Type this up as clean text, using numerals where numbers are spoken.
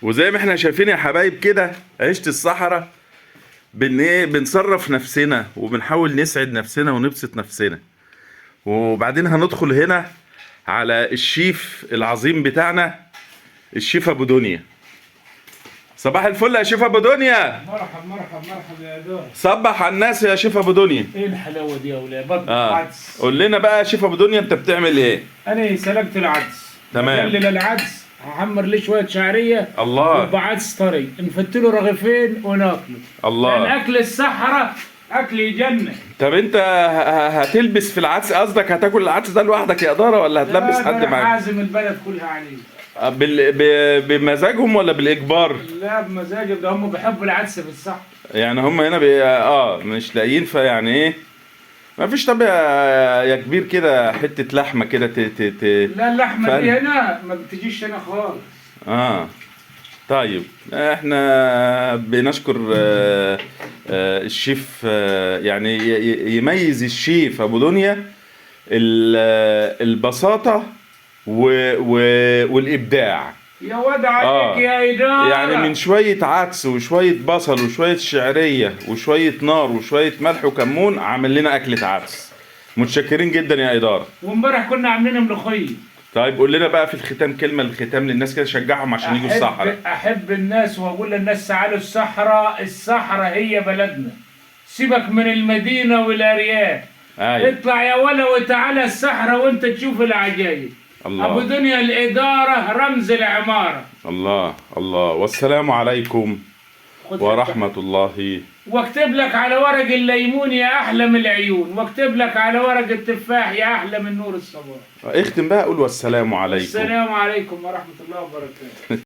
وزي ما احنا شايفين يا حبايب كده عيشة الصحراء بنصرف نفسنا وبنحاول نسعد نفسنا ونبسط نفسنا. وبعدين هندخل هنا على الشيف العظيم بتاعنا، الشيف ابو دنيا. صباح الفل يا شيف ابو دنيا. مرحب مرحب مرحب يا دور. صبح على الناس يا شيف ابو دنيا. ايه الحلاوه دي يا ولاد؟ بطل عدس. قول لنا بقى يا شيف ابو دنيا انت بتعمل ايه؟ انا سلقت العدس. تمام. بقلل العدس، هحمر ليه شويه شعريه. الله. وبعدس طري نفتله رغيفين وناكله. الله. لان اكل الصحراء اكل يجنن. طب انت هتلبس في العدس، قصدك هتاكل العدس ده لوحدك يا اداره ولا هتلبس حد معاك؟ عازم البلد كلها عليه. بمزاجهم ولا بالاجبار؟ لا بمزاجهم، ده هم بيحبوا العدس في الصحراء. يعني هم هنا مش لاقيين، فيعني ايه ما فيش. طب يا كبير كده حته لحمه كده لا اللحمه دي هنا ما بتجيش هنا خالص. طيب احنا بنشكر الشيف، يعني يميز الشيف ابو دنيا البساطه والابداع. يا واد عليك يا إدارة. يعني من شوية عدس وشوية بصل وشوية شعرية وشوية نار وشوية ملح وكمون عامل لنا أكلة عدس. متشكرين جدا يا إدارة. وامبارح كنا عاملين ملوخية. طيب قول لنا بقى في الختام كلمة للختام للناس كده شجعهم عشان يجوا الصحراء. أحب الناس وأقول للناس تعالوا الصحراء، الصحراء هي بلدنا. سيبك من المدينة والأرياف. اطلع يا ولا وتعالى الصحراء وأنت تشوف العجائب. الله. أبو دنيا الإدارة رمز العمارة. الله الله. والسلام عليكم ورحمة الله. واكتب لك على ورق الليمون يا أحلى من العيون، واكتب لك على ورق التفاح يا أحلى من نور الصباح. اختم بقى قول والسلام عليكم. السلام عليكم ورحمة الله وبركاته.